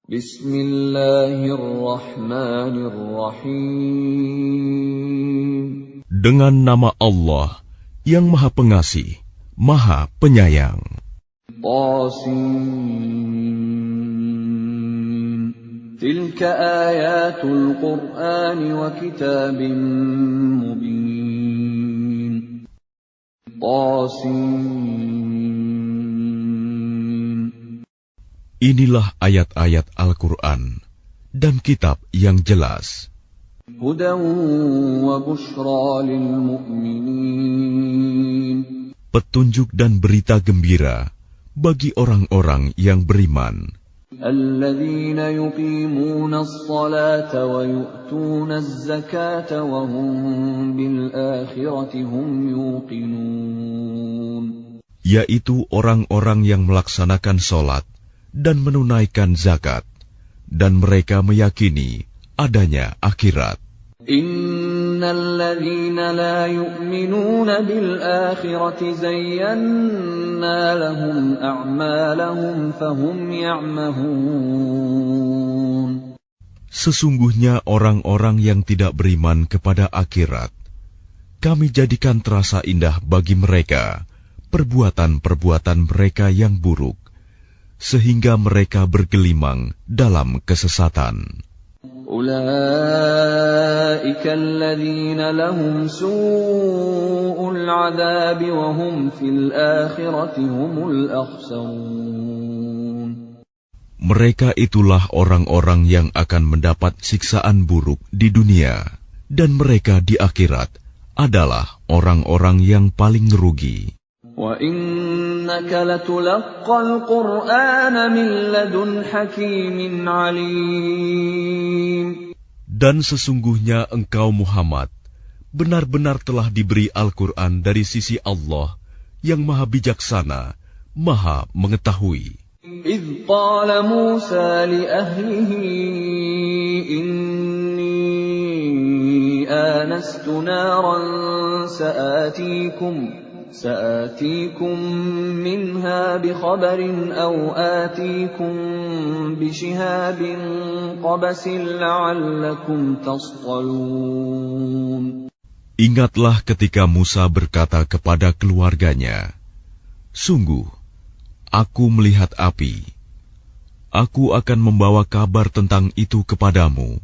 Bismillahirrahmanirrahim. Dengan nama Allah yang Maha Pengasih, Maha Penyayang. Tasin. Tilka ayatul Qur'an wa kitabim mubin. Tasin. Inilah ayat-ayat Al-Quran dan kitab yang jelas. Hudan wa bushra lil mu'minin. Petunjuk dan berita gembira bagi orang-orang yang beriman. Alladzina yuqimuna as-salata wa yu'tuna az-zakata wa hum bil akhirati hum yuqinun. Yaitu orang-orang yang melaksanakan sholat dan menunaikan zakat, dan mereka meyakini adanya akhirat. Innal ladzina la yu'minuna bil akhirati zayyana lahum a'malahum fahum ya'mahun. Sesungguhnya orang-orang yang tidak beriman kepada akhirat, kami jadikan terasa indah bagi mereka perbuatan-perbuatan mereka yang buruk, sehingga mereka bergelimang dalam kesesatan. Ulaika alladzina lahum su'ul 'adzabi wa hum fil akhirati humul akhsarun. Mereka itulah orang-orang yang akan mendapat siksaan buruk di dunia, dan mereka di akhirat adalah orang-orang yang paling rugi. Wa innaka latulaqqal Qur'ana min ladun hakimin 'alim. Dan sesungguhnya engkau Muhammad benar-benar telah diberi Al-Quran dari sisi Allah yang Maha Bijaksana, Maha Mengetahui. إذ قال موسى لأهله إني آنست نارا سآتيكم منها بخبر أو آتيكم بشهاب قبس لعلكم تصطلون. Ingatlah ketika Musa berkata kepada keluarganya, "Sungguh, aku melihat api. Aku akan membawa kabar tentang itu kepadamu,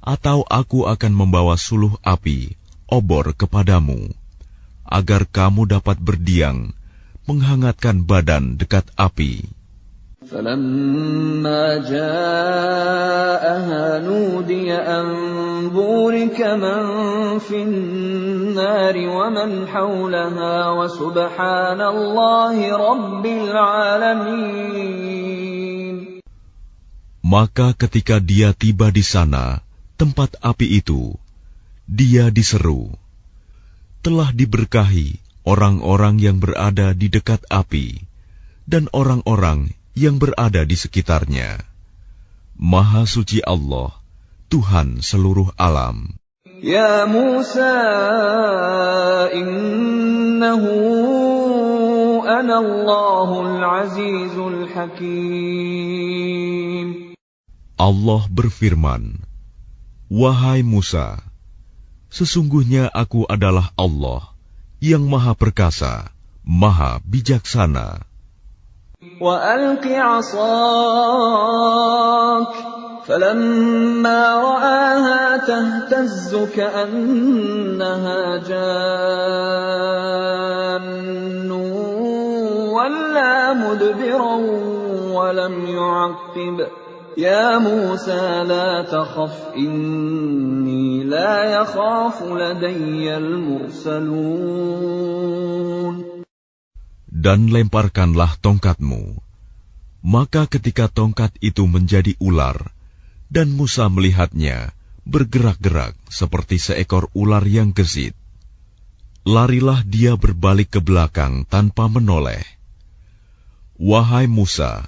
atau aku akan membawa suluh api, obor kepadamu, agar kamu dapat berdiam, menghangatkan badan dekat api." فَلَمَّا جَاءَهَا نُودِيَ أَن بُورِكَ مَن فِي النَّارِ وَمَنْ حَوْلَهَا وَسُبْحَانَ اللَّهِ رَبِّ الْعَالَمِينَ. Maka ketika dia tiba di sana, tempat api itu, dia diseru, "Telah diberkahi orang-orang yang berada di dekat api, dan orang-orang yang berada di sekitarnya. Maha suci Allah, Tuhan seluruh alam." Ya Musa, innahu ana Allahul Azizul Hakim. Allah berfirman, "Wahai Musa, sesungguhnya aku adalah Allah yang Maha Perkasa, Maha Bijaksana." وَأَلْقِ عَصَاكَ فَلَمَّا رَآهَا تَهْتَزُّ كَأَنَّهَا جَانٌّ وَلَّىٰ مُدْبِرًا وَلَمْ يُعَقِّبْ يَا مُوسَىٰ لَا تَخَفْ إِنِّي لَا يَخَافُ لَدَيَّ الْمُرْسَلُونَ. Dan lemparkanlah tongkatmu. Maka ketika tongkat itu menjadi ular, dan Musa melihatnya bergerak-gerak seperti seekor ular yang gesit, larilah dia berbalik ke belakang tanpa menoleh. "Wahai Musa,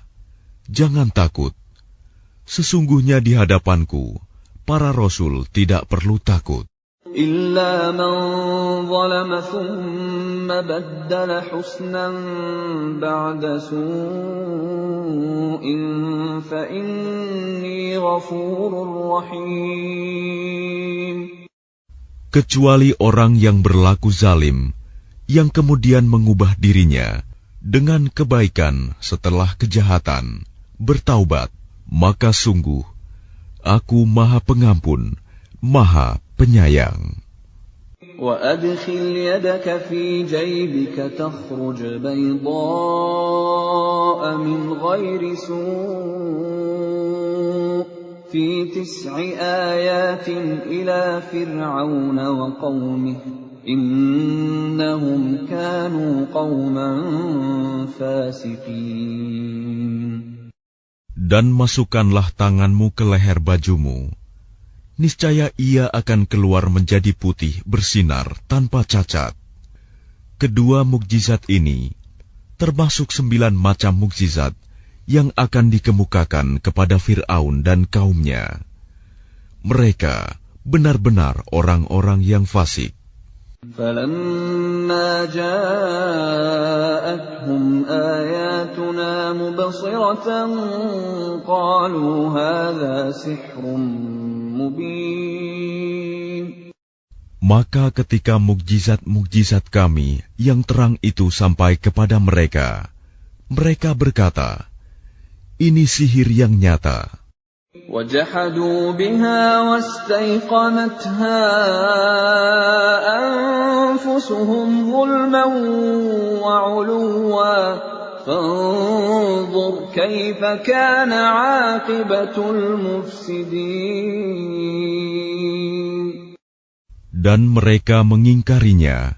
jangan takut. Sesungguhnya di hadapanku, para rasul tidak perlu takut." إلا من ظلم ثم بدل حسنا بعد سوء فإني غفور رحيم. Kecuali orang yang berlaku zalim, yang kemudian mengubah dirinya dengan kebaikan setelah kejahatan, bertaubat, maka sungguh Aku Maha Pengampun, Maha Penyayang. وَأَدْخِلْ يَدَكَ فِي جَيْبِكَ تَخْرُجْ بَيْضَاءَ مِنْ غَيْرِ سُوءٍ فِي 9 آيَاتٍ إِلَى فِرْعَوْنَ وَقَوْمِهِ إِنَّهُمْ كَانُوا قَوْمًا فَاسِقِينَ. Dan masukkanlah tanganmu ke leher bajumu. Niscaya ia akan keluar menjadi putih bersinar tanpa cacat. Kedua mukjizat ini termasuk 9 macam mukjizat yang akan dikemukakan kepada Fir'aun dan kaumnya. Mereka benar-benar orang-orang yang fasik. فَلَمَّا جَاءَتْهُمْ آيَاتُنَا مُبْصِرَةً قَالُوا هَذَا سِحْرٌ مُبِينٌ. Maka ketika mukjizat-mukjizat kami yang terang itu sampai kepada mereka, mereka berkata, ini sihir yang nyata. وَجَحَدُوا بِهَا وَاسْتَيْقَنَتْهَا أَنفُسُهُمْ ظُلْمًا وَعُلُوًّا فَانظُرْ كَيْفَ كَانَ عَاقِبَةُ الْمُفْسِدِينَ. Dan mereka mengingkarinya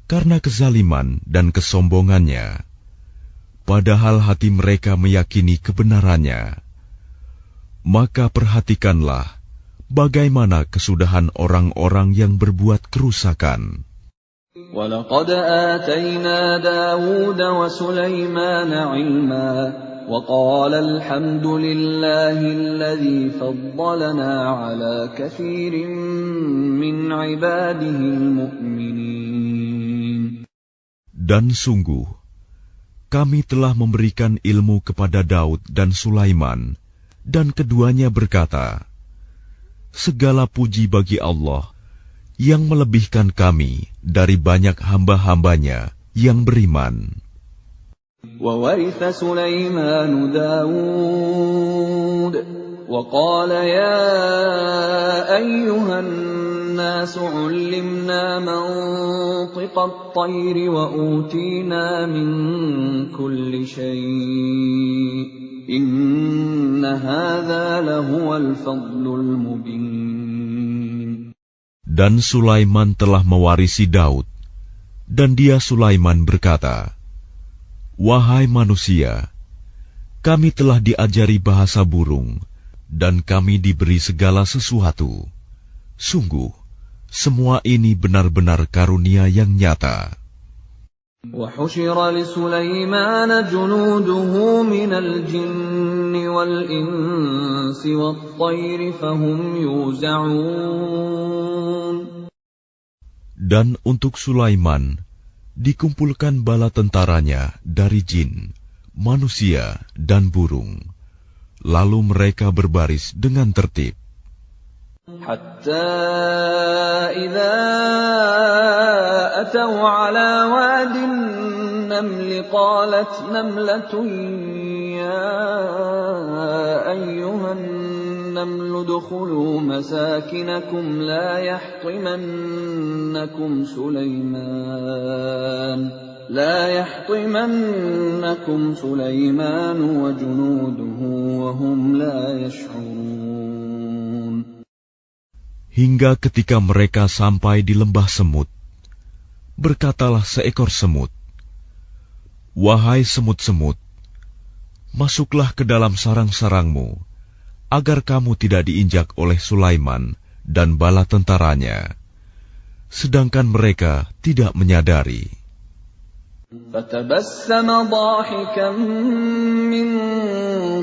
karena kezaliman dan kesombongannya, padahal hati mereka meyakini kebenarannya. Maka perhatikanlah bagaimana kesudahan orang-orang yang berbuat kerusakan. وَلَقَدْ آتَيْنَا دَاوُودَ وَسُلَيْمَانَ عِلْمًا وَقَالَ الْحَمْدُ لِلَّهِ الَّذِي فَضَّلَنَا عَلَى كَثِيرٍ مِّنْ عِبَادِهِ الْمُؤْمِنِينَ. Dan sungguh, kami telah memberikan ilmu kepada Daud dan Sulaiman, dan keduanya berkata, segala puji bagi Allah yang melebihkan kami dari banyak hamba-hambanya yang beriman. وَوَرِثَ سُلَيْمَانُ دَاوُودَ وَقَالَ يَا أَيُّهَا النَّاسُ عُلِّمْنَا مَنطِقَ الطَّيْرِ وَأُوتِينَا مِنْ كُلِّ شَيْءٍ إِنَّ هَذَا لَهُوَ الْفَضْلُ الْمُبِينُ. Dan Sulaiman telah mewarisi Daud, dan dia Sulaiman berkata, wahai manusia, kami telah diajari bahasa burung, dan kami diberi segala sesuatu. Sungguh, semua ini benar-benar karunia yang nyata. وَحُشِرَ لِسُلَيْمَانَ جُنُودُهُ مِنَ الْجِنِّ وَالْإِنسِ وَالطَّيْرِ فَهُمْ يُوزَعُونَ. Dan untuk Sulaiman dikumpulkan bala tentaranya dari jin, manusia, dan burung. Lalu mereka berbaris dengan tertib. حتى إذا أتوا على واد النمل قالت نملة يا أيها النمل ادخلوا مساكنكم لا يحطمنكم سليمان وجنوده وهم لا يشعرون. Hingga ketika mereka sampai di lembah semut, berkatalah seekor semut, wahai semut-semut, masuklah ke dalam sarang-sarangmu, agar kamu tidak diinjak oleh Sulaiman dan bala tentaranya, sedangkan mereka tidak menyadari. فَتَبَسَّمَ ضَاحِكًا مِّن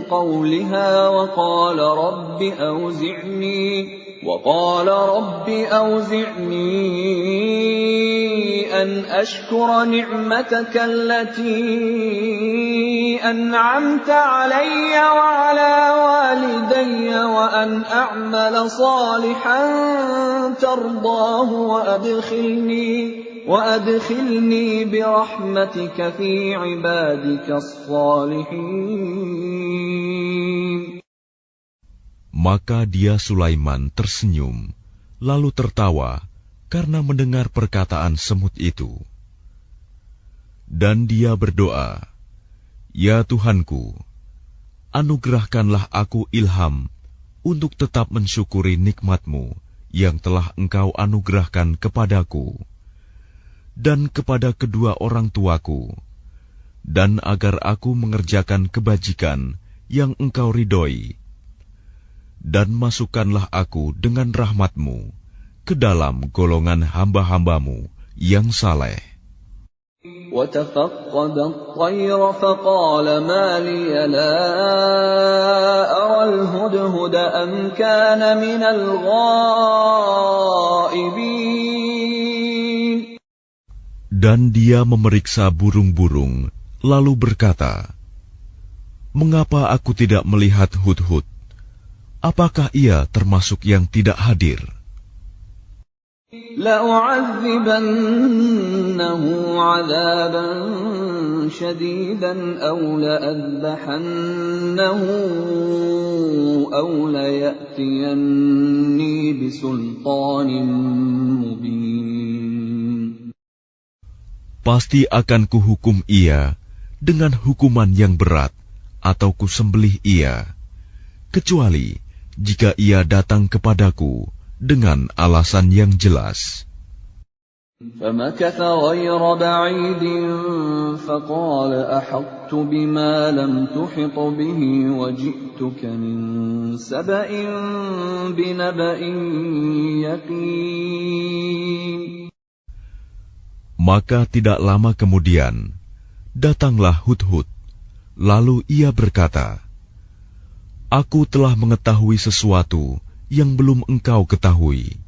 قَوْلِهَا وَقَالَ رَبِّ أَوْزِعْنِي وقال رب أوزعني أن أشكر نعمتك التي أنعمت علي وعلى والدي وأن أعمل صالحا ترضاه وأدخلني برحمتك في عبادك الصالحين. Maka dia Sulaiman tersenyum, lalu tertawa karena mendengar perkataan semut itu. Dan dia berdoa, "Ya Tuhanku, anugerahkanlah aku ilham untuk tetap mensyukuri nikmat-Mu yang telah Engkau anugerahkan kepadaku dan kepada kedua orang tuaku, dan agar aku mengerjakan kebajikan yang Engkau ridhoi. Dan masukkanlah aku dengan rahmat-Mu ke dalam golongan hamba-hamba-Mu yang saleh." وَتَفَقَّدَ الطَّيْرَ فَقَالَ مَا لِيَ لَا أَرَى الْهُدْهُدَ أَمْ كَانَ مِنَ الْغَائِبِينَ. Dan dia memeriksa burung-burung, lalu berkata, "Mengapa aku tidak melihat hudhud? Apakah ia termasuk yang tidak hadir?" لَأُعَذِّبَنَّهُ عَذَابًا شَدِيدًا أَوْ لَأَذْبَحَنَّهُ أَوْ لَيَأْتِيَنِّي بِسُلْطَانٍ مُبِينٍ. Pasti akan kuhukum ia dengan hukuman yang berat, atau kusembelih ia, kecuali jika ia datang kepadaku dengan alasan yang jelas. فَمَكَثَ غَيْرَ بَعِيدٍ فَقَالَ أَحَطتُ بِمَا لَمْ تُحِطْ بِهِ وَجِئْتُكَ مِنْ سَبَإٍ بِنَبَإٍ يَقِينٍ. Maka tidak lama kemudian datanglah Hudhud, lalu ia berkata, "Aku telah mengetahui sesuatu yang belum engkau ketahui.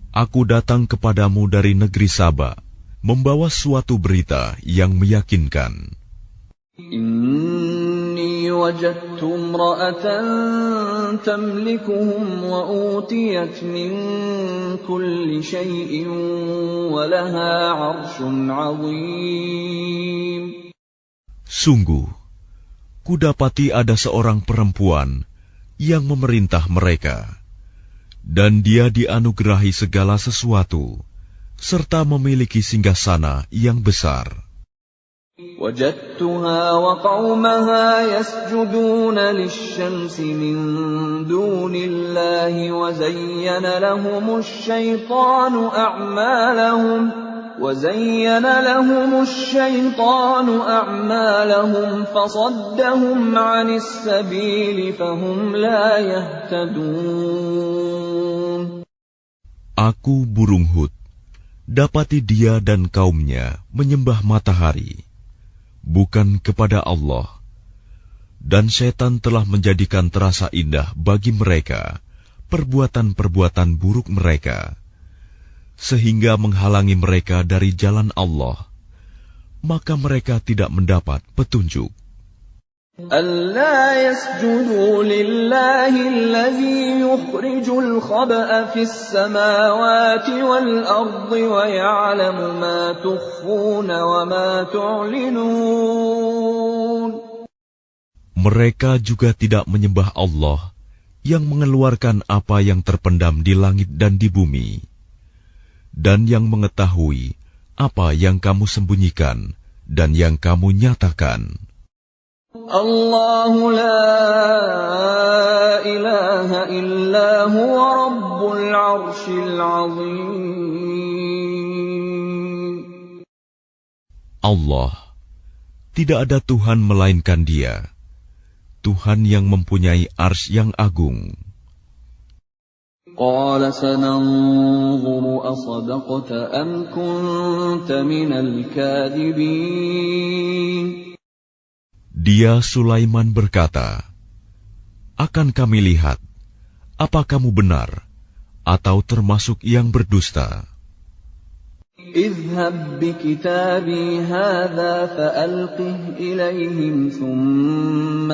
Aku datang kepadamu dari negeri Saba, membawa suatu berita yang meyakinkan. Inni wajadtu imra'atan tamlikuhum wa utiyat min kulli shay'in wa laha 'arshun 'azim." Sungguh, kudapati ada seorang perempuan yang memerintah mereka, dan dia dianugerahi segala sesuatu, serta memiliki singgasana yang besar. وجدتها وقومها يسجدون للشمس من دون الله وزين لهم الشيطان أعمالهم فصدهم عن السبيل فهم لا يهتدون. Aku burung Hud, dapati dia dan kaumnya menyembah matahari, bukan kepada Allah, dan setan telah menjadikan terasa indah bagi mereka perbuatan-perbuatan buruk mereka, sehingga menghalangi mereka dari jalan Allah, maka mereka tidak mendapat petunjuk. أَلَّا يَسْجُدُوا لِلَّهِ الَّذِي يُخْرِجُ الْخَبْءَ فِي السَّمَاوَاتِ وَالْأَرْضِ وَيَعْلَمُ مَا تُخْفُونَ وَمَا تُعْلِنُونَ. Mereka juga tidak menyembah Allah yang mengeluarkan apa yang terpendam di langit dan di bumi, dan yang mengetahui apa yang kamu sembunyikan dan yang kamu nyatakan. Allahu la ilaha illa huwa rabbul arshil azim. Allah, tidak ada Tuhan melainkan Dia, Tuhan yang mempunyai arsy yang agung. Qala sananzuru asadaqta am kunta minal kadhibin. Dia Sulaiman berkata, "Akan kami lihat, Apa kamu benar atau termasuk yang berdusta? اذهب بكتابي هذا فألقه إليهم ثم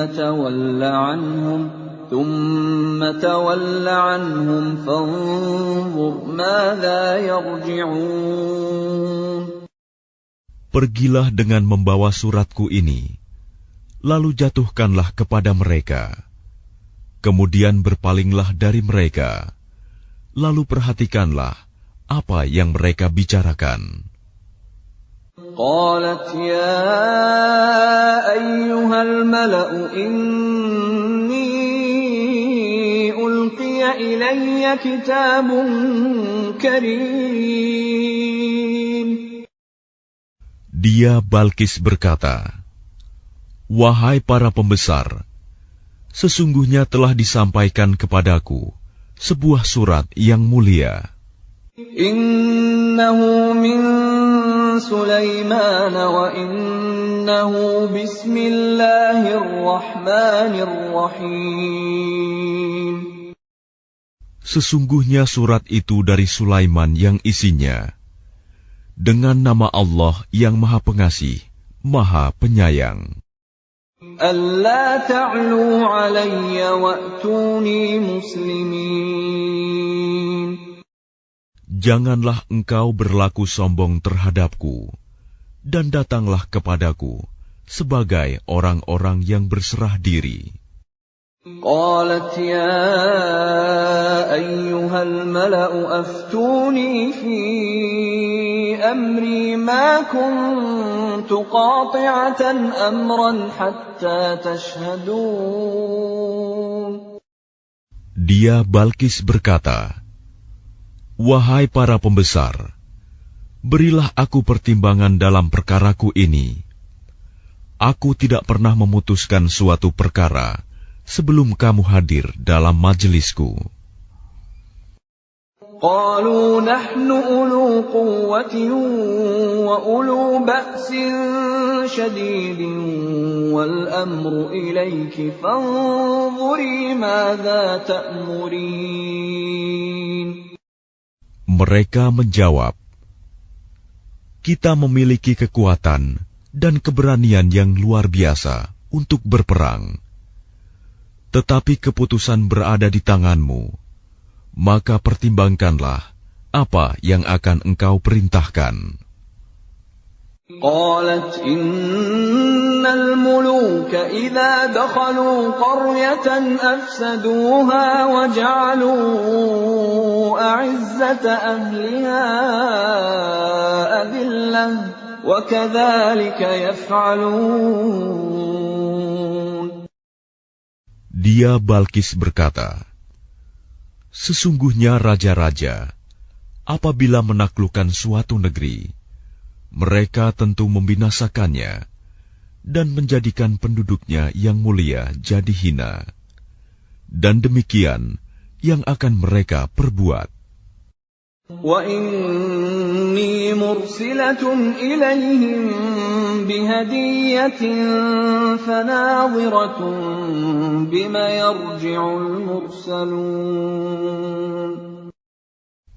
تول عنهم فانظر ماذا يرجعون. Pergilah dengan membawa suratku ini, lalu jatuhkanlah kepada mereka. Kemudian berpalinglah dari mereka, lalu perhatikanlah apa yang mereka bicarakan. قالت يا أيها الملأ إني ألقي إلي كتاب كريم. Dia Balkis berkata, "Wahai para pembesar, sesungguhnya telah disampaikan kepadaku sebuah surat yang mulia. Innahu min Sulaiman wa innahu bismillahirrahmanirrahim." Sesungguhnya surat itu dari Sulaiman yang isinya dengan nama Allah yang Maha Pengasih, Maha Penyayang. Alla ta'lu 'alayya wa'tuni muslimin. Janganlah engkau berlaku sombong terhadapku, dan datanglah kepadaku sebagai orang-orang yang berserah diri. Qalat ya ayyuhal mala'u aftuni fi amri ma kuntu qati'atan amran hatta tashhadun. Dia Balkis berkata, "Wahai para pembesar, berilah aku pertimbangan dalam perkaraku ini. Aku tidak pernah memutuskan suatu perkara sebelum kamu hadir dalam majelisku." Qalu nahnu ulu quwwatin wa ulu ba'sin shadidin wal amru ilayki fanzuri madza ta'murin. Mereka menjawab, "Kita memiliki kekuatan dan keberanian yang luar biasa untuk berperang. Tetapi keputusan berada di tanganmu, maka pertimbangkanlah apa yang akan engkau perintahkan." Qalat innal muluka idza dakhalu qaryatan afsaduha wa ja'alu a'izzata ahliha adillah wa kadzalika yaf'alun. Dia Balkis berkata, "Sesungguhnya raja-raja, apabila menaklukkan suatu negeri, mereka tentu membinasakannya dan menjadikan penduduknya yang mulia jadi hina. Dan demikian yang akan mereka perbuat." Wa inni mursilatun ilayhim bihadiyatin fanadhiratun bima yarji'ul mursalun.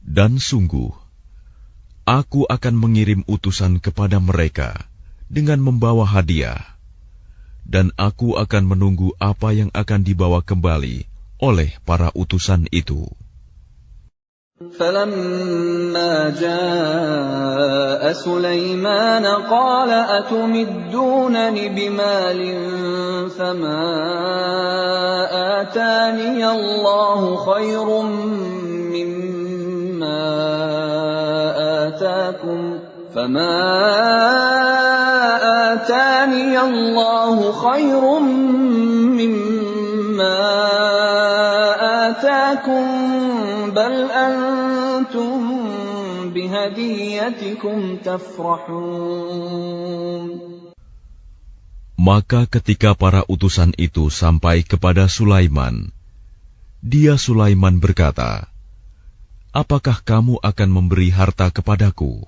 Dan sungguh, aku akan mengirim utusan kepada mereka dengan membawa hadiah, dan aku akan menunggu apa yang akan dibawa kembali oleh para utusan itu. فَلَمَّا جَاءَ سُلَيْمَانَ قَالَ أَتُمِدُّونَنِ بِمَالٍ فَمَا آتَانِيَ اللَّهُ خَيْرٌ مِّمَّا آتَاكُمْ بَلْ أَنْتُمْ بِهَدِيَّتِكُمْ تَفْرَحُونَ. Maka ketika para utusan itu sampai kepada Sulaiman, Sulaiman berkata, "Apakah kamu akan memberi harta kepadaku?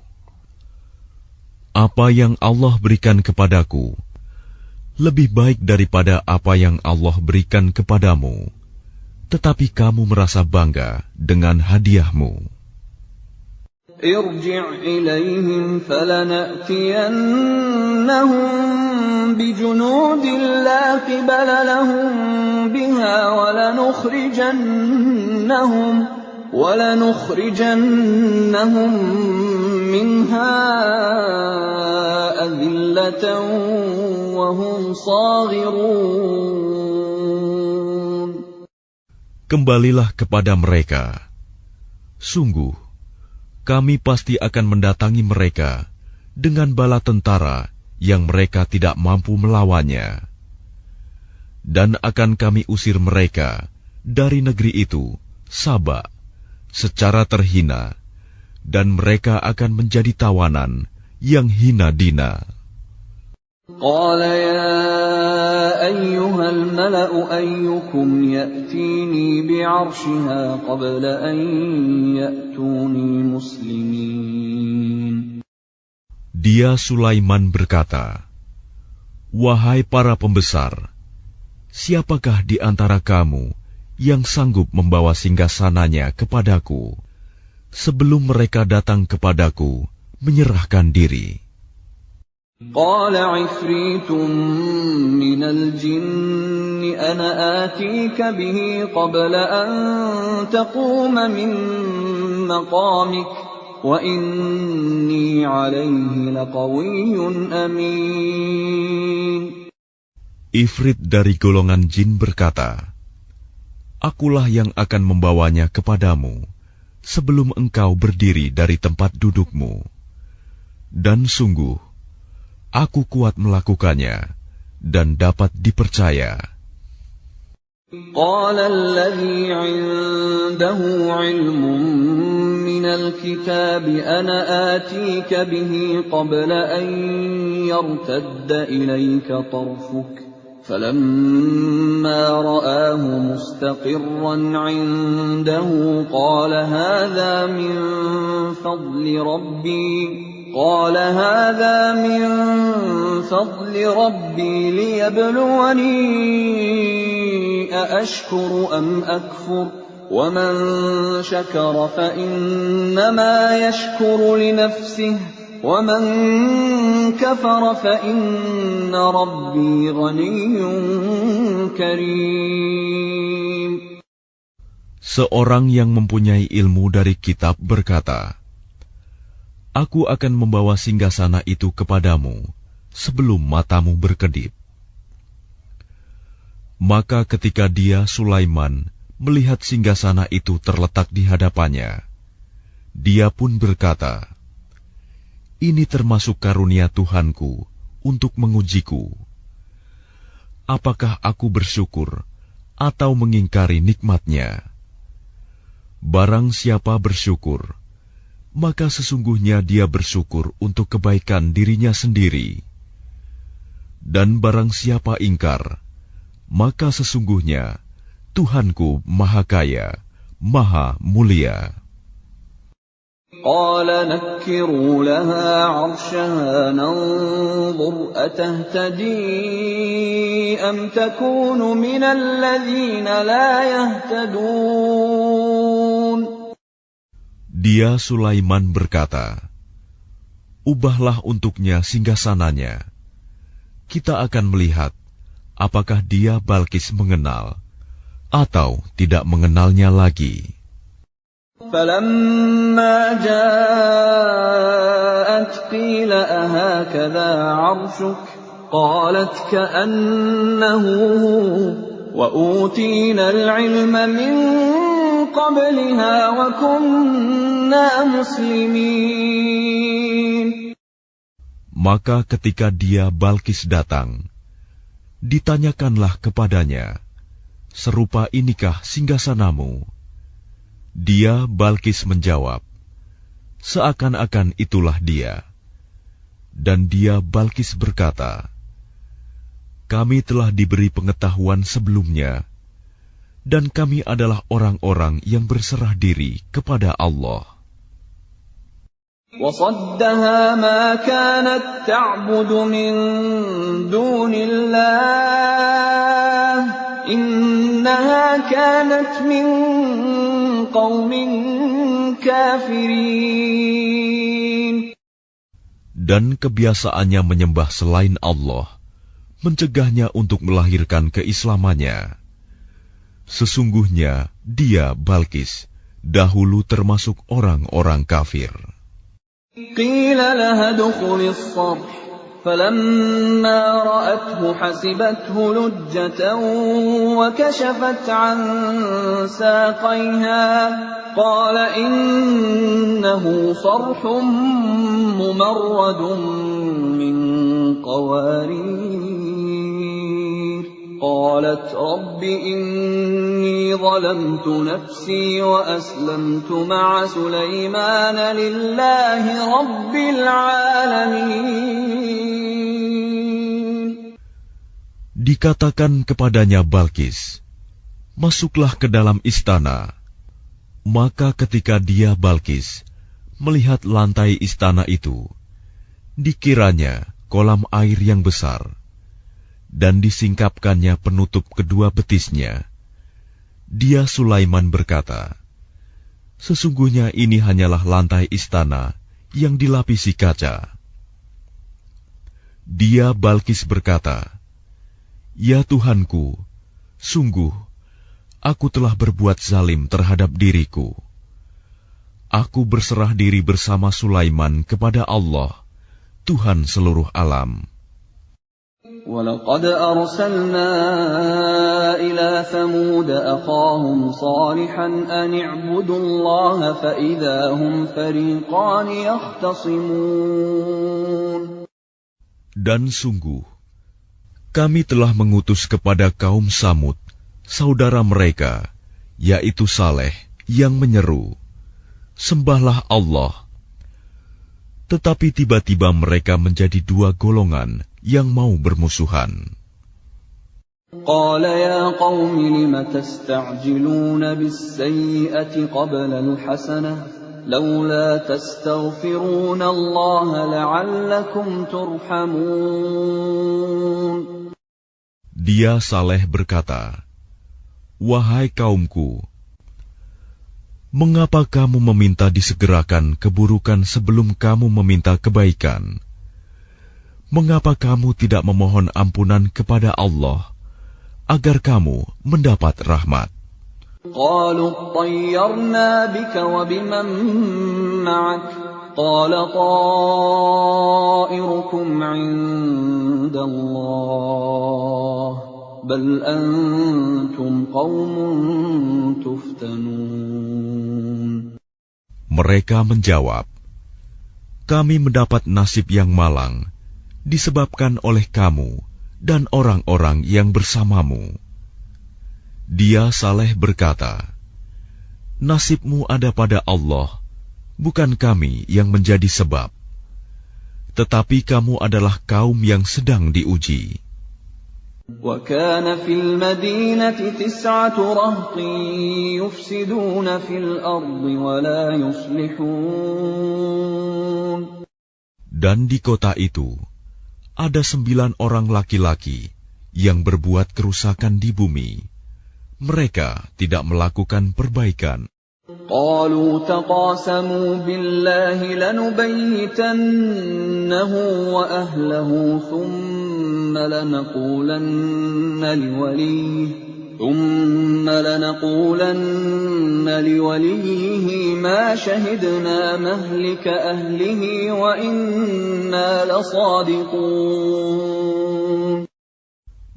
Apa yang Allah berikan tetapi kamu merasa bangga dengan hadiahmu. ارجع إليهم فلنأتينهم بجنود لا قبل لهم بها ولنخرجنهم منها أذلة وهم صاغرون. Kembalilah kepada mereka. Sungguh, kami pasti akan mendatangi mereka dengan bala tentara yang mereka tidak mampu melawannya. Dan akan kami usir mereka dari negeri itu, Saba, secara terhina, dan mereka akan menjadi tawanan yang hina dina. قال يا أيها الملأ أيكم يأتيني بعرشها قبل أن يأتوني مسلمين. Dia Sulaiman berkata, "Wahai para pembesar, siapakah di antara kamu yang sanggup membawa singgasananya kepadaku sebelum mereka datang kepadaku menyerahkan diri?" قال عفريت من الجن أنا آتيك به قبل أن تقوم من مقامك وإني عليه لقوي أمين. Ifrit dari golongan jin berkata, "Akulah yang akan membawanya kepadamu sebelum engkau berdiri dari tempat dudukmu. Dan sungguh, aku kuat melakukannya dan dapat dipercaya." قال الذي عنده علم من الكتاب أنا آتيك به قبل أن يرتد إليك طرفك فلما رآه مستقرا عنده قال هذا من فضل ربي ليبلوني أأشكر أم أكفر ومن شكر فإنما يشكر لنفسه ومن كفر فإن ربي غني كريم. Seorang yang mempunyai ilmu dari kitab berkata, "Aku akan membawa singgasana itu kepadamu sebelum matamu berkedip." Maka ketika dia, Sulaiman, melihat singgasana itu terletak di hadapannya, dia pun berkata, "Ini termasuk karunia Tuhanku untuk mengujiku. Apakah aku bersyukur atau mengingkari nikmat-Nya? Barang siapa bersyukur, maka sesungguhnya dia bersyukur untuk kebaikan dirinya sendiri. Dan barang siapa ingkar, maka sesungguhnya Tuhanku Maha Kaya, Maha Mulia." قال نكروا لها عرشها ننظر أتهتدي أم تكون من الذين لا يهتدون. Dia Sulaiman berkata, "Ubahlah untuknya singgasananya. Kita akan melihat apakah dia Balkis mengenal atau tidak mengenalnya lagi." فلما جاءت قيل أهكذا عرشك قالت كأنه وأوتينا العلم من قبلها وكنا مسلمين. Maka ketika dia Balkis datang, ditanyakanlah kepadanya, "Serupa inikah singgasanamu?" Dia Balkis menjawab, "Seakan-akan itulah dia." Dan dia Balkis berkata, "Kami telah diberi pengetahuan sebelumnya, dan kami adalah orang-orang yang berserah diri kepada Allah." وصدها ما كانت تعبد من دون الله إنها كانت من قوم كافرين. Dan kebiasaannya menyembah selain Allah mencegahnya untuk melahirkan keislamannya. Sesungguhnya dia, Balkis, dahulu termasuk orang-orang kafir. Qila laha dukhuli as-sarh falamma ra'athu hasibathu lujjatan wa kashafat 'an saqayha qala innahu sarhun mumarradun min qawarir qalat rabbi inni zalamtu nafsi wa aslamtu ma'a Sulaimana lillahi rabbil alamin. Dikatakan kepadanya Balkis, masuklah ke dalam istana. Maka ketika dia, Balkis, melihat lantai istana itu, dikiranya kolam air yang besar, dan disingkapkannya penutup kedua betisnya. Dia, Sulaiman, berkata, sesungguhnya ini hanyalah lantai istana yang dilapisi kaca. Dia, Balkis, berkata, ya Tuhanku, sungguh, aku telah berbuat zalim terhadap diriku. Aku berserah diri bersama Sulaiman kepada Allah, Tuhan seluruh alam. وَلَقَدْ أَرْسَلْنَا إِلَى ثَمُودَ أَخَاهُمْ صَالِحًا أَنِ اعْبُدُوا اللَّهَ فَإِذَا هُمْ فَرِيقَانِ يَخْتَصِمُونَ. Dan sungguh, kami telah mengutus kepada kaum Samud saudara mereka, yaitu Saleh, yang menyeru, sembahlah Allah. Tetapi tiba-tiba mereka menjadi dua golongan yang mau bermusuhan. قال يا قوم لم تستعجلون بالسيئة قبل الحسنة لولا تستغفرون الله لعلكم ترحمون. Dia, Saleh, berkata, wahai kaumku, mengapa kamu meminta disegerakan keburukan sebelum kamu meminta kebaikan? Mengapa kamu tidak memohon ampunan kepada Allah agar kamu mendapat rahmat? قالوا اطيرنا بك وبمن معك قال طائركم عند الله بل أنتم قوم تفتنون. Mereka menjawab, kami mendapat nasib yang malang disebabkan oleh kamu dan orang-orang yang bersamamu. Dia, Saleh, berkata, nasibmu ada pada Allah, bukan kami yang menjadi sebab. Tetapi kamu adalah kaum yang sedang diuji. وَكَانَ فِي الْمَدِينَةِ 9 رَهْطٍ يُفْسِدُونَ فِي الْأَرْضِ وَلَا يُصْلِحُونَ. Dan di kota itu ada 9 orang laki-laki yang berbuat kerusakan di bumi. Mereka tidak melakukan perbaikan. قالوا تقاسموا بالله لنبيتنه وأهله ثم لنقولن لوليه ما شهدنا مهلك أهله وإنا لصادقون.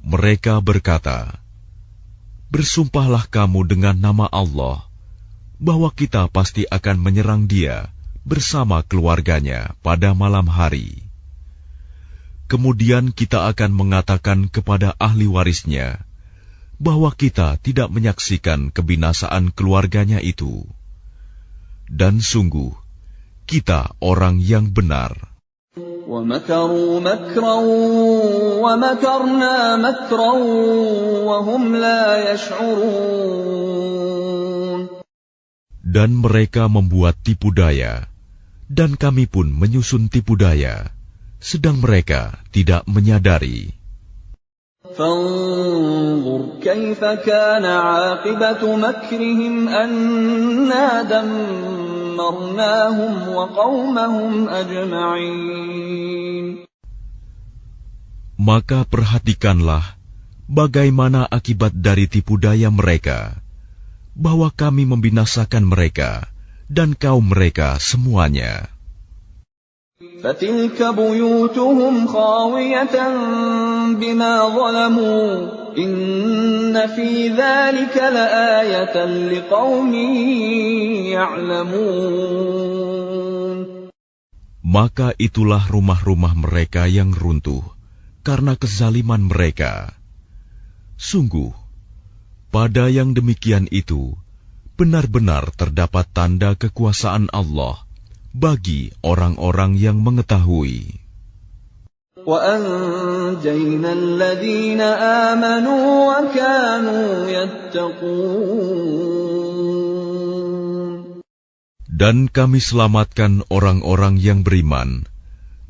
Mereka berkata, bersumpahlah kamu dengan nama Allah bahwa kita pasti akan menyerang dia bersama keluarganya pada malam hari. Kemudian kita akan mengatakan kepada ahli warisnya bahwa kita tidak menyaksikan kebinasaan keluarganya itu. Dan sungguh, kita orang yang benar. وَمَكَرُوا مَكْرًا وَمَكَرْنَا مَكْرًا وَهُمْ لَا يَشْعُرُونَ. Dan mereka membuat tipu daya, dan kami pun menyusun tipu daya, sedang mereka tidak menyadari. فانظر كيف كان عاقبة مكرهم أنا دمرناهم وقومهم أجمعين. Maka perhatikanlah bagaimana akibat dari tipu daya mereka, bahwa kami membinasakan mereka dan kaum mereka semuanya. فَتِلْكَ بُيُوتُهُمْ خَاوِيَةً بِمَا ظَلَمُوا إِنَّ فِي ذَلِكَ لَآيَةً لِقَوْمٍ يَعْلَمُونَ. Maka itulah rumah-rumah mereka yang runtuh karena kezaliman mereka. Sungguh, pada yang demikian itu, benar-benar terdapat tanda kekuasaan Allah bagi orang-orang yang mengetahui. وَأَنْجَيْنَا الَّذِينَ آمَنُوا وَكَانُوا يَتَّقُونَ. Dan kami selamatkan orang-orang yang beriman,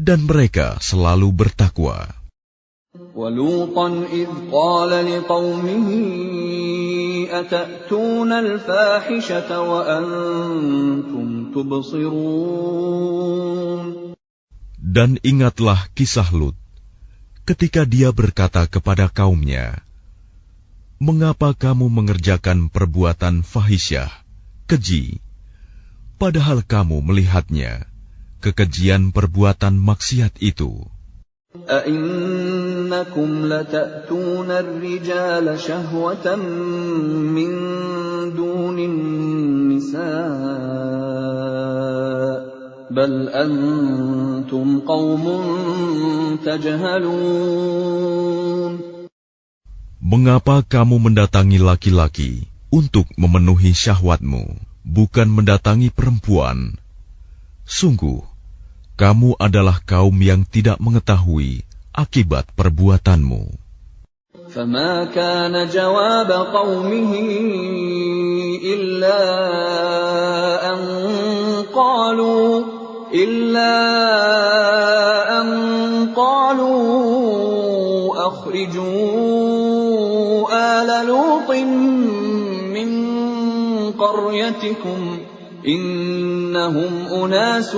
dan mereka selalu bertakwa. وَلُوطًا إِذْ قَالَ لِقَوْمِهِ أَتَأْتُونَ الْفَاحِشَةَ وَأَنْتُمْ تُبْصِرُونَ. Dan ingatlah kisah Lut, ketika dia berkata kepada kaumnya, "Mengapa kamu mengerjakan perbuatan fahisyah, keji, padahal kamu melihatnya, kekejian perbuatan maksiat itu? أَإِنَّكُمْ لَتَأْتُونَ الرِّجَالَ شَهْوَةً مِّن دُونِ النِّسَاءِ بَلْ أَنْتُمْ قَوْمٌ تَجْهَلُونَ. Mengapa kamu mendatangi laki-laki untuk memenuhi syahwatmu, bukan mendatangi perempuan? Sungguh, kamu adalah kaum yang tidak mengetahui akibat perbuatanmu." فَمَا كَانَ جَوَابَ قَوْمِهِ إِلَّا أَنْ قَالُوا أَخْرِجُوا آلَ لُوطٍ مِّن قَرْيَتِكُمْ إِنَّهُمْ أُنَاسٌ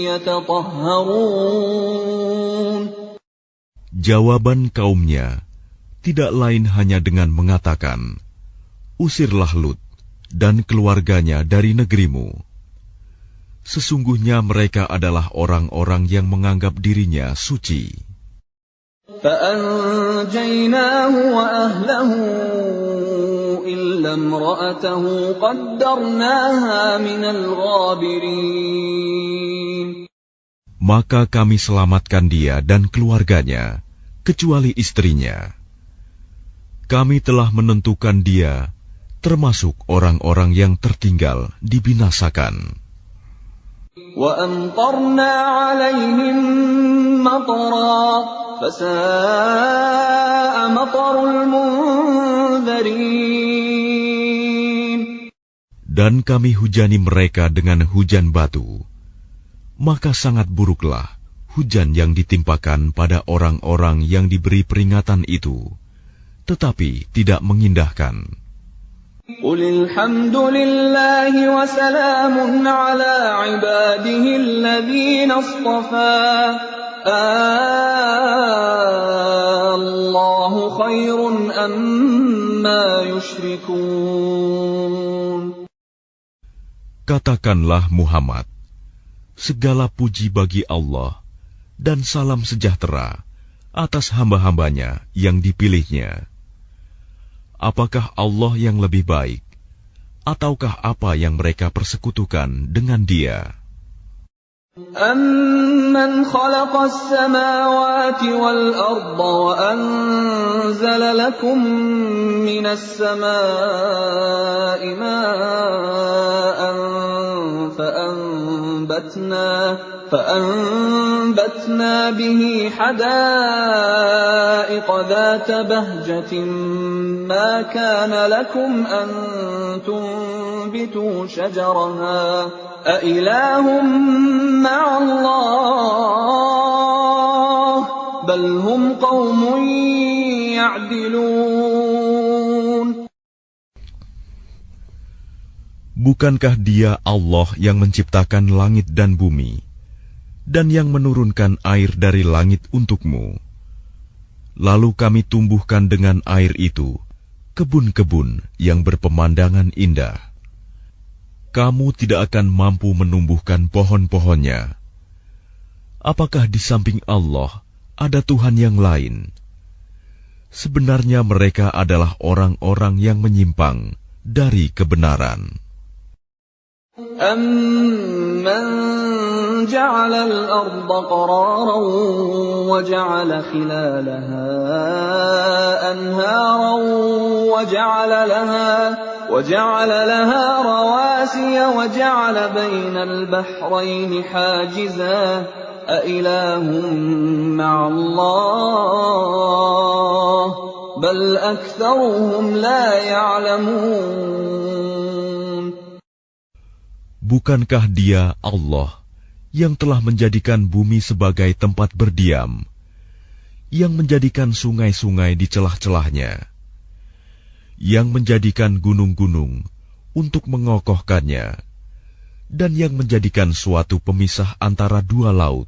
يَتَطَهَّرُونَ. Jawaban kaumnya tidak lain hanya dengan mengatakan, "Usirlah Lut dan keluarganya dari negerimu. Sesungguhnya mereka adalah orang-orang yang menganggap dirinya suci." فَأَنْجَيْنَاهُ وَأَهْلَهُ إِلَّا امْرَأَتَهُ قَدَّرْنَاهَا مِنَ الْغَابِرِينَ. Maka kami selamatkan dia dan keluarganya, kecuali istrinya. Kami telah menentukan dia termasuk orang-orang yang tertinggal dibinasakan. وَأَمْطَرْنَا عَلَيْهِمْ مَطَرًا فَسَاءَ مَطَرُ الْمُنذَرِينَ. Dan kami hujani mereka dengan hujan batu, maka sangat buruklah hujan yang ditimpakan pada orang-orang yang diberi peringatan itu, tetapi tidak mengindahkan. قُلِ الْحَمْدُ لِلَّهِ وَسَلَامٌ عَلَى عِبَادِهِ الَّذِينَ اصْطَفَى اللَّهُ خَيْرٌ أَمَّا يُشْرِكُونَ. Katakanlah Muhammad, segala puji bagi Allah dan salam sejahtera atas hamba-hambanya yang dipilihnya. Apakah Allah yang lebih baik, ataukah apa yang mereka persekutukan dengan Dia? أَمَّنْ خَلَقَ السَّمَاوَاتِ وَالْأَرْضَ وَأَنزَلَ لَكُم مِّنَ السَّمَاءِ مَاءً فَأَنبَتْنَا بِهِ حَدَائِقَ ذَاتَ بَهْجَةٍ مَّا كَانَ لَكُمْ أَن تُنبِتُوا شَجَرَهَا أَإِلَٰهٌ مَّعَ اللَّهِ بَلْ هُمْ قَوْمٌ يعدلون Bukankah Dia Allah yang menciptakan langit dan bumi, dan yang menurunkan air dari langit untukmu? Lalu kami tumbuhkan dengan air itu kebun-kebun yang berpemandangan indah. Kamu tidak akan mampu menumbuhkan pohon-pohonnya. Apakah di samping Allah ada Tuhan yang lain? Sebenarnya mereka adalah orang-orang yang menyimpang dari kebenaran. أَمَّنْ جَعَلَ الْأَرْضَ قَرَارًا وَجَعَلَ خِلَالَهَا أَنْهَارًا وَجَعَلَ لَهَا رَوَاسِيَ وَجَعَلَ بَيْنَ الْبَحْرَيْنِ حَاجِزًا أَإِلَٰهٌ مَّعَ اللَّهِ بَلْ أَكْثَرُهُمْ لَا يَعْلَمُونَ Bukankah Dia Allah yang telah menjadikan bumi sebagai tempat berdiam, yang menjadikan sungai-sungai di celah-celahnya, yang menjadikan gunung-gunung untuk mengokohkannya, dan yang menjadikan suatu pemisah antara dua laut?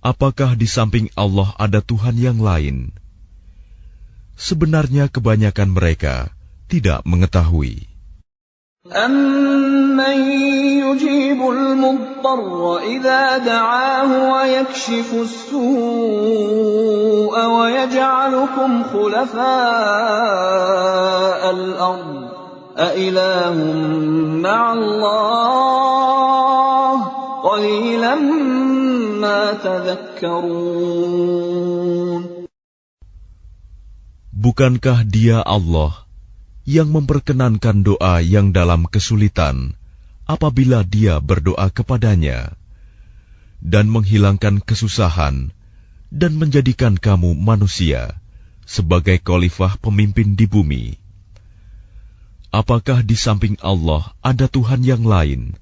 Apakah di samping Allah ada Tuhan yang lain? Sebenarnya kebanyakan mereka tidak mengetahui. أَمَّن يُجِيبُ الْمُضْطَرَّ إِذَا دَعَاهُ وَيَكْشِفُ السُّوءَ وَيَجْعَلُكُمْ خُلَفَاءَ الْأَرْضِ أَإِلَٰهٌ مَّعَ اللَّهِ قَلِيلًا مَّا تَذَكَّرُونَ Bukankah Dia Allah yang memperkenankan doa yang dalam kesulitan apabila Dia berdoa kepadanya, dan menghilangkan kesusahan, dan menjadikan kamu manusia sebagai khalifah pemimpin di bumi? Apakah di samping Allah ada Tuhan yang lain?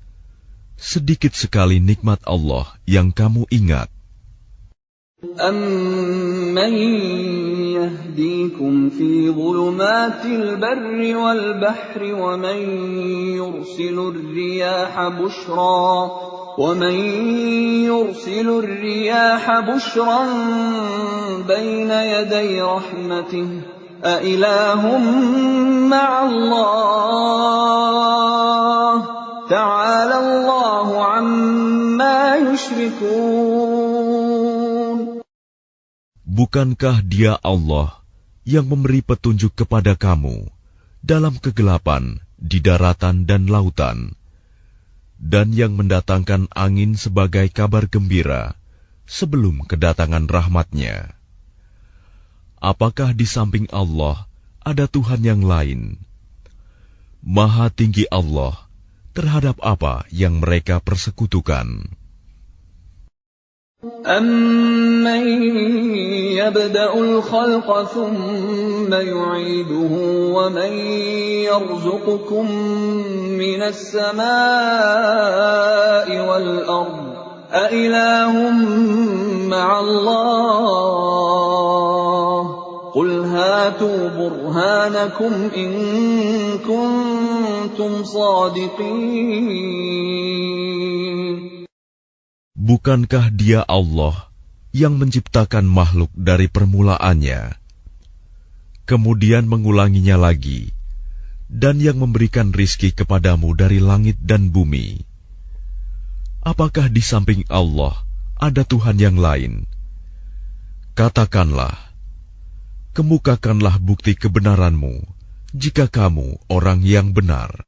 Sedikit sekali nikmat Allah yang kamu ingat. أَمَّن يَهْدِيكُمْ فِي ظُلُمَاتِ الْبَرِّ وَالْبَحْرِ وَمَن يُرْسِلُ الرِّيَاحَ بُشْرًا بَيْنَ يَدَيْ رَحْمَتِهِ أَإِلَٰهٌ مَّعَ اللَّهِ تَعَالَى اللَّهُ عَمَّا يُشْرِكُونَ Bukankah Dia Allah yang memberi petunjuk kepada kamu dalam kegelapan di daratan dan lautan, dan yang mendatangkan angin sebagai kabar gembira sebelum kedatangan rahmat-Nya? Apakah di samping Allah ada Tuhan yang lain? Maha tinggi Allah terhadap apa yang mereka persekutukan. أَمَّن يَبْدَأُ الْخَلْقَ ثُمَّ يُعِيدُهُ وَمَن يَرْزُقُكُم مِّنَ السَّمَاءِ وَالْأَرْضِ أَإِلَٰهٌ مَّعَ اللَّهِ قُلْ هَاتُوا بُرْهَانَكُمْ إِن كُنتُمْ صَادِقِينَ Bukankah Dia Allah yang menciptakan makhluk dari permulaannya, kemudian mengulanginya lagi, dan yang memberikan rizki kepadamu dari langit dan bumi? Apakah di samping Allah ada Tuhan yang lain? Katakanlah, kemukakanlah bukti kebenaranmu jika kamu orang yang benar.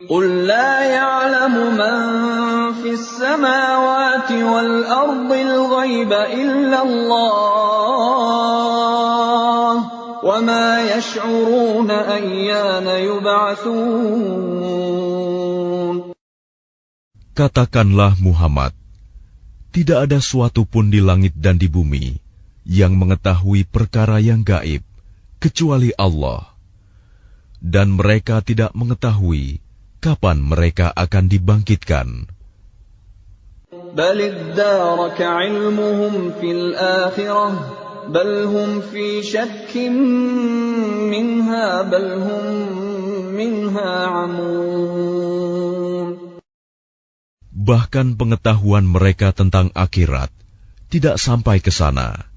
قُل لَّا يَعْلَمُ مَن فِي السَّمَاوَاتِ وَالْأَرْضِ الْغَيْبَ إِلَّا اللَّهُ وَمَا يَشْعُرُونَ أَيَّانَ يُبْعَثُونَ Katakanlah Muhammad, tidak ada suatu pun di langit dan di bumi yang mengetahui perkara yang gaib kecuali Allah, dan mereka tidak mengetahui kapan mereka akan dibangkitkan. بَلِ ادَّارَكَ عِلْمُهُمْ فِي الْآخِرَةِ بل هم في شك منها بل هم منها عمون. Bahkan pengetahuan mereka tentang akhirat tidak sampai ke sana.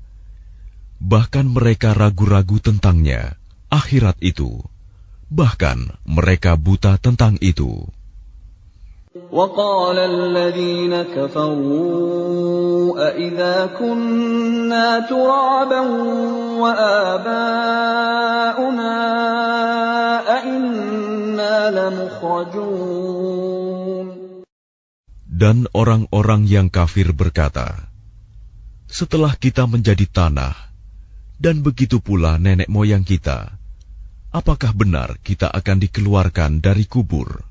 Bahkan mereka ragu-ragu tentangnya, akhirat itu. Bahkan mereka buta tentang itu. وقال الذين كفروا أإذا كنا ترابا وآباؤنا أإنا لمخرجون. Dan orang-orang yang kafir berkata, setelah kita menjadi tanah, dan begitu pula nenek moyang kita, apakah benar kita akan dikeluarkan dari kubur?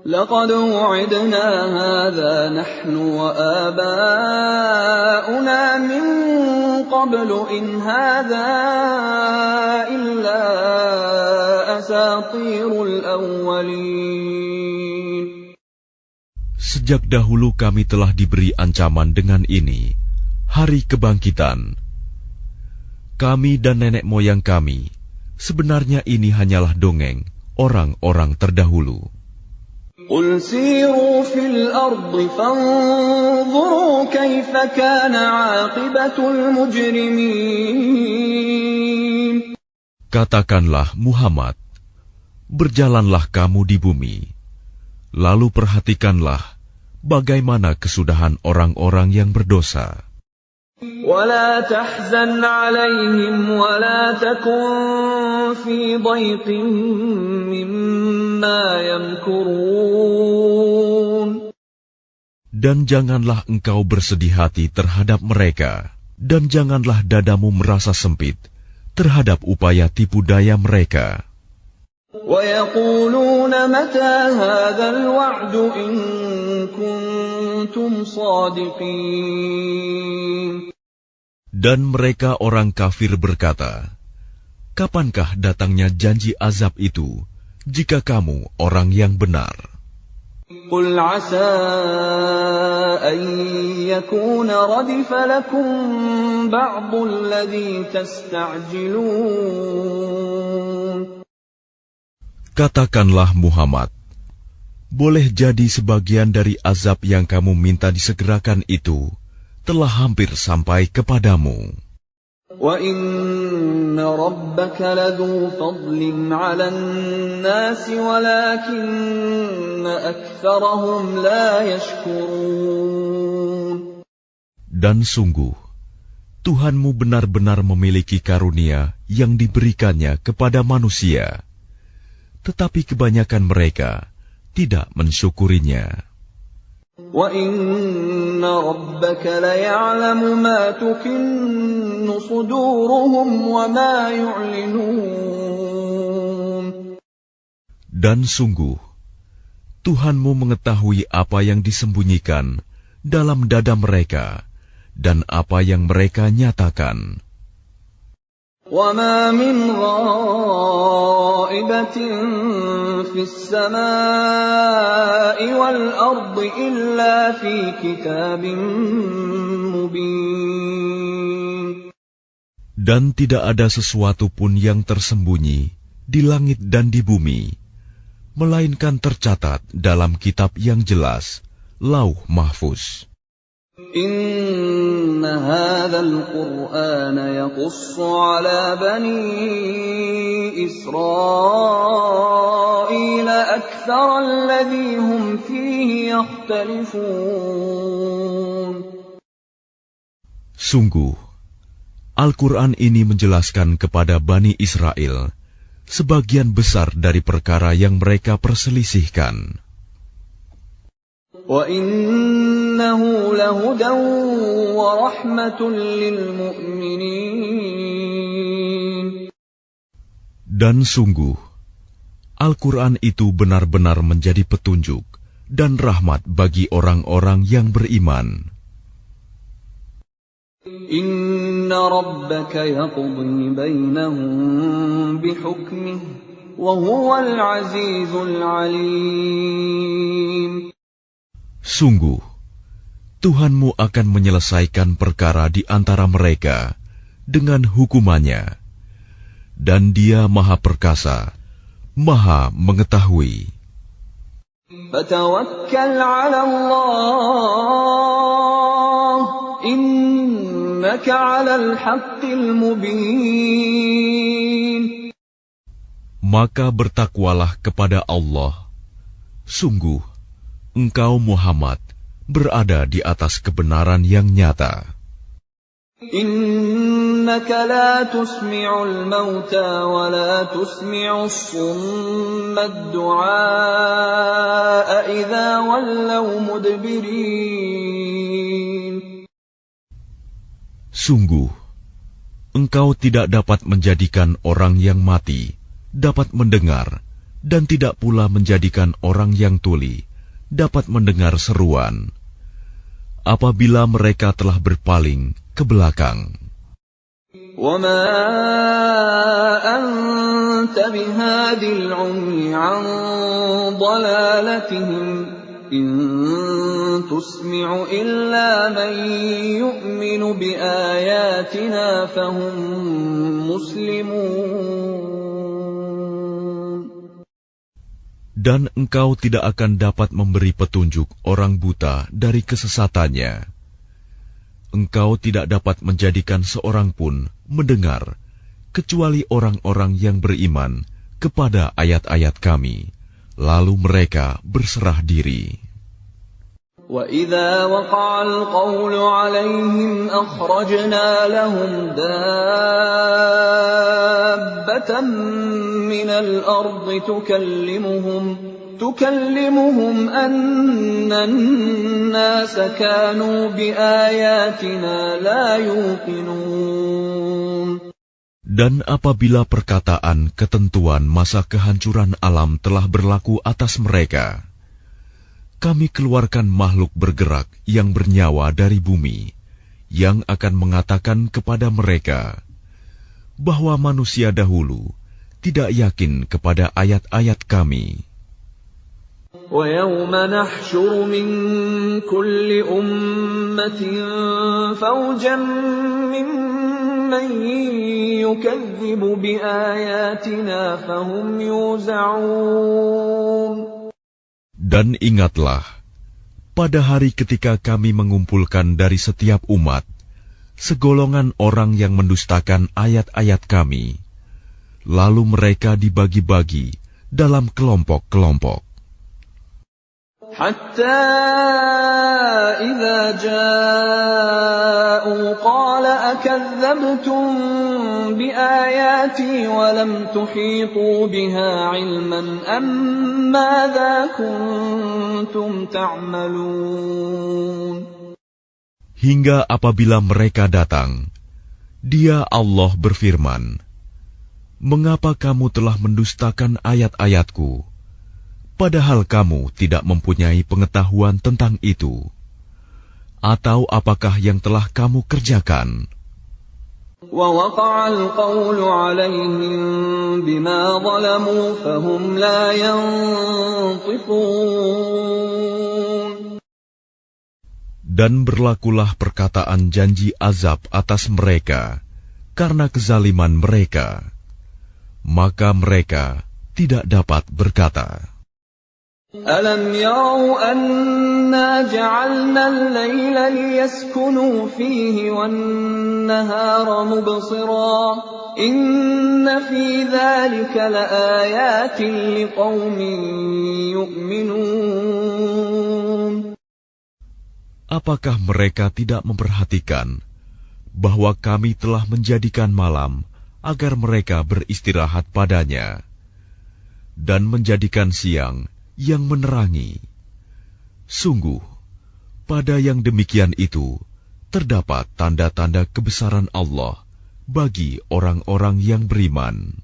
لقد وعدنا هذا نحن وآباؤنا من قبل إن هذا إلا أساطير الأولين. Sejak dahulu kami telah diberi ancaman dengan ini, hari kebangkitan. Kami dan nenek moyang kami, sebenarnya ini hanyalah dongeng orang-orang terdahulu. قل سيروا في الأرض فانظروا كيف كان عاقبة المجرمين. Katakanlah Muhammad, berjalanlah kamu di bumi, lalu perhatikanlah bagaimana kesudahan orang-orang yang berdosa. ولا تحزن عليهم ولا تكن في ضيق مما يمكرون. Dan janganlah engkau bersedih hati terhadap mereka, dan janganlah dadamu merasa sempit terhadap upaya tipu daya mereka. ويقولون متى هذا الوعد إن كنتم صادقين. Dan mereka orang kafir berkata, kapankah datangnya janji azab itu, jika kamu orang yang benar? قل عسى أن يكون ردف لكم بعض الذي تستعجلون. Katakanlah Muhammad, boleh jadi sebagian dari azab yang kamu minta disegerakan itu telah hampir sampai kepadamu. وَإِنَّ رَبَّكَ لَذُو فَضْلٍ عَلَى النَّاسِ وَلَكِنَّ أَكْثَرَهُمْ لَا يَشْكُرُونَ. Dan sungguh, Tuhanmu benar-benar memiliki karunia yang diberikannya kepada manusia, tetapi kebanyakan mereka tidak mensyukurinya. وَإِنَّ رَبَّكَ لَيَعْلَمُ مَا تُكِنُّ صُدُورُهُمْ وَمَا يُعْلِنُونَ. Dan sungguh, Tuhanmu mengetahui apa yang disembunyikan dalam dada mereka dan apa yang mereka nyatakan. وَمَا مِنْ غَائِبَةٍ فِي السَّمَاءِ وَالْأَرْضِ إِلَّا فِي كِتَابٍ مُبِينٍ. Dan tidak ada sesuatu pun yang tersembunyi di langit dan di bumi, melainkan tercatat dalam kitab yang jelas, Lauh Mahfuz. إِنَّ هَذَا الْقُرْآنَ يَقُصُّ عَلَى بَنِي إِسْرَائِيلَ أَكْثَرَ الَّذِي هُمْ فِيهِ يَخْتَلِفُونَ. Sungguh, Al-Quran ini menjelaskan kepada Bani Israel sebagian besar dari perkara yang mereka perselisihkan. وَإِنَّهُ لَهُدًى وَرَحْمَةٌ لِّلْمُؤْمِنِينَ. Dan sungguh, Al-Quran itu benar-benar menjadi petunjuk dan rahmat bagi orang-orang yang beriman. Inna rabbaka yaqdi bainahum bihukmih wa huwal azizul alim. Sungguh, Tuhanmu akan menyelesaikan perkara di antara mereka dengan hukumannya. Dan Dia Maha Perkasa, Maha Mengetahui. Fatawakkal 'ala Allah, innaka 'alal haqqil mubin. Maka bertakwalah kepada Allah. Sungguh, engkau Muhammad berada di atas kebenaran yang nyata. Innaka la tusmi'ul mauta wa la tusmi'us summa ad-du'a idza wallaw mudbirin. Sungguh, engkau tidak dapat menjadikan orang yang mati dapat mendengar, dan tidak pula menjadikan orang yang tuli dapat mendengar seruan apabila mereka telah berpaling ke belakang. وَمَا أَنْتَ بِهَادِ الْعُمْيِ عَنْ ضَلَالَتِهِمْ إِنْ تُسْمِعُ إِلَّا مَنْ يُؤْمِنُ بِآيَاتِنَا فَهُمْ مُسْلِمُونَ. Dan engkau tidak akan dapat memberi petunjuk orang buta dari kesesatannya. Engkau tidak dapat menjadikan seorang pun mendengar, kecuali orang-orang yang beriman kepada ayat-ayat Kami, lalu mereka berserah diri. وَإِذَا وَقَعَ الْقَوْلُ عَلَيْهِمْ أَخْرَجْنَا لَهُمْ دَابَّةً مِّنَ الْأَرْضِ تُكَلِّمُهُمْ أَنَّ النَّاسَ كَانُوا بِآيَاتِنَا لَا يُوقِنُونَ. Dan apabila perkataan ketentuan masa kehancuran alam telah berlaku atas mereka, Kami keluarkan makhluk bergerak yang bernyawa dari bumi, yang akan mengatakan kepada mereka bahwa manusia dahulu tidak yakin kepada ayat-ayat Kami. وَيَوْمَ نَحْشُرُ مِنْ كُلِّ أُمَّةٍ فَوْجًا مِّمَّنْ يُكَذِّبُ بِآيَاتِنَا فَهُمْ يُوزَعُونَ. Dan ingatlah, pada hari ketika Kami mengumpulkan dari setiap umat segolongan orang yang mendustakan ayat-ayat Kami, lalu mereka dibagi-bagi dalam kelompok-kelompok. حتى إذا جاءوا قال أكذبتم بآياتي ولم تحيطوا بها علما أم ماذا كنتم تعملون. Hingga apabila mereka datang, Dia Allah berfirman, "Mengapa kamu telah mendustakan ayat-ayatku? Padahal kamu tidak mempunyai pengetahuan tentang itu. Atau apakah yang telah kamu kerjakan?" وَوَقَعَ الْقَوْلُ عَلَيْهِمْ بِمَا ظَلَمُوا فَهُمْ لَا يَنطِقُونَ. Dan berlakulah perkataan janji azab atas mereka karena kezaliman mereka, maka mereka tidak dapat berkata. أَلَمْ يَرَوْا أَنَّا جَعَلْنَا اللَّيْلَ لِيَسْكُنُوا فِيهِ وَالنَّهَارَ مُبْصِرًا إِنَّ فِي ذَلِكَ لَآيَاتٍ لِقَوْمٍ يُؤْمِنُونَ. Apakah mereka tidak memperhatikan bahwa Kami telah menjadikan malam agar mereka beristirahat padanya, dan menjadikan siang yang menerangi? Sungguh, pada yang demikian itu terdapat tanda-tanda kebesaran Allah bagi orang-orang yang beriman.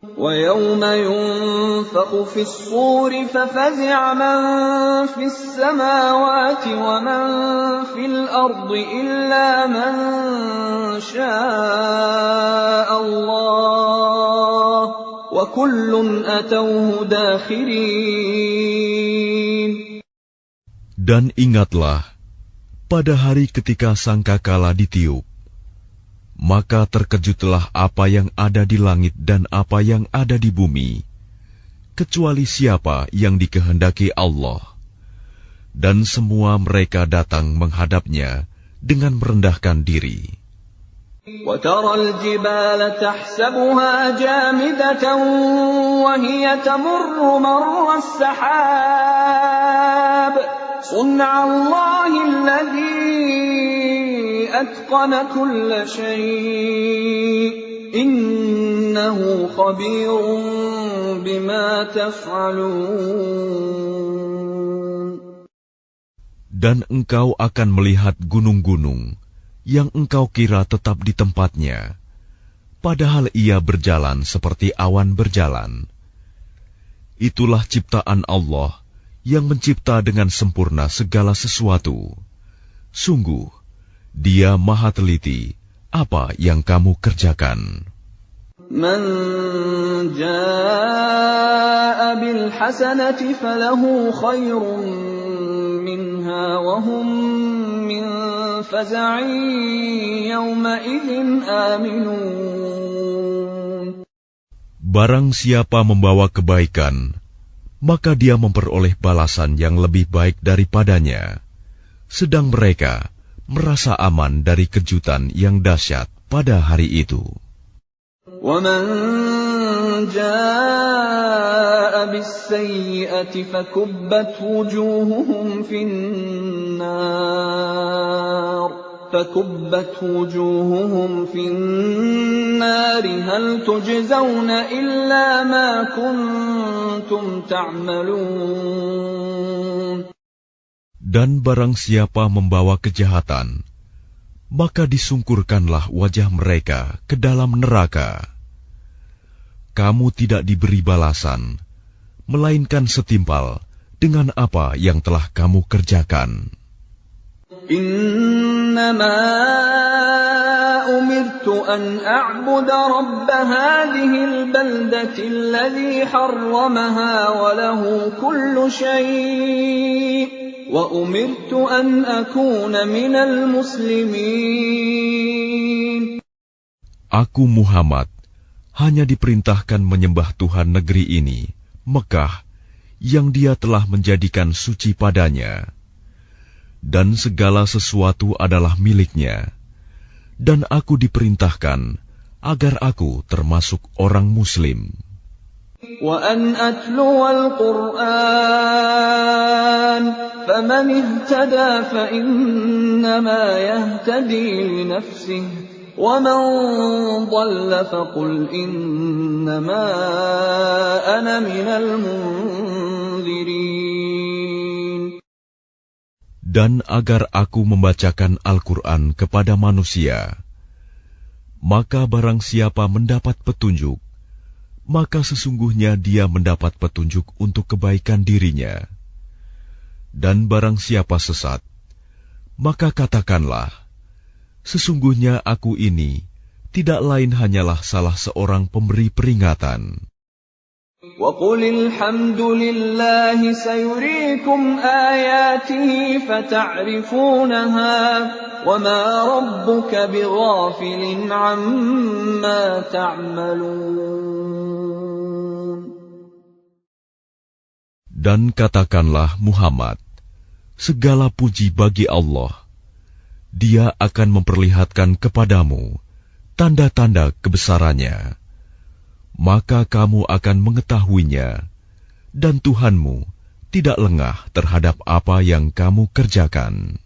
وَيَوْمَ يُنفَخُ فِي الصُّورِ فَفَزِعَ مَن فِي السَّمَاوَاتِ وَمَن فِي الْأَرْضِ إِلَّا مَن شَاءَ اللَّهُ وَكُلٌّ أَتَوْهُ دَاخِرِينَ. Dan ingatlah pada hari ketika sangkakala ditiup, maka terkejutlah apa yang ada di langit dan apa yang ada di bumi, kecuali siapa yang dikehendaki Allah. Dan semua mereka datang menghadapnya dengan merendahkan diri. وَتَرَى الْجِبَالَ تَحْسَبُهَا جَامِدَةً وَهِيَ تَمُرُّ مَرَّ السَّحَابِ صُنْعَ اللَّهِ الَّذِي أَتْقَنَ كُلَّ شَيْءٍ إِنَّهُ خَبِيرٌ بِمَا تَفْعَلُونَ. Dan engkau akan melihat gunung-gunung yang engkau kira tetap di tempatnya, padahal ia berjalan seperti awan berjalan. Itulah ciptaan Allah yang mencipta dengan sempurna segala sesuatu. Sungguh, Dia Maha Teliti apa yang kamu kerjakan. Man jaa'a bil hasanati falahu khairun minha wa hum min faza'in yawma idzin aminun. Barang siapa membawa kebaikan, maka dia memperoleh balasan yang lebih baik daripadanya, sedang mereka merasa aman dari kejutan yang dahsyat pada hari itu. وَمَنْ جَاءَ بِالسَّيِّئَةِ فَكُبَّتْ وُجُوهُهُمْ فِي النَّارِ هَلْ تُجْزَوْنَ إِلَّا مَا كُنْتُمْ تَعْمَلُونَ. Dan barang siapa membawa kejahatan, maka disungkurkanlah wajah mereka ke dalam neraka. Kamu tidak diberi balasan, melainkan setimpal dengan apa yang telah kamu kerjakan. Innama umirtu an a'buda rabb hadhihi al-baldati alladhi harramaha wa lahu kullu shay'. Wa umirtu an akuna minal muslimin. Aku Muhammad hanya diperintahkan menyembah Tuhan negeri ini, Mekah, yang Dia telah menjadikan suci padanya. Dan segala sesuatu adalah miliknya. Dan aku diperintahkan agar aku termasuk orang Muslim. وَأَنْ أَتْلُوَ الْقُرْآنَ فَمَنِ اهْتَدَى فَإِنَّمَا يَهْتَدِي لِنَفْسِهِ وَمَنْ ضَلَّ فَقُلْ إِنَّمَا أَنَا مِنَ الْمُنْذِرِينَ. Dan agar aku membacakan Al-Quran kepada manusia, maka barang siapa mendapat petunjuk, maka sesungguhnya dia mendapat petunjuk untuk kebaikan dirinya. Dan barang siapa sesat, maka katakanlah, sesungguhnya aku ini tidak lain hanyalah salah seorang pemberi peringatan. وَقُلِ الْحَمْدُ لِلَّهِ سَيُرِيكُمْ آيَاتِهِ فَتَعْرِفُونَهَا وَمَا رَبُّكَ بِغَافِلٍ عَمَّا تَعْمَلُونَ. Dan katakanlah Muhammad, segala puji bagi Allah. Dia akan memperlihatkan kepadamu tanda-tanda kebesarannya. Maka kamu akan mengetahuinya, dan Tuhanmu tidak lengah terhadap apa yang kamu kerjakan.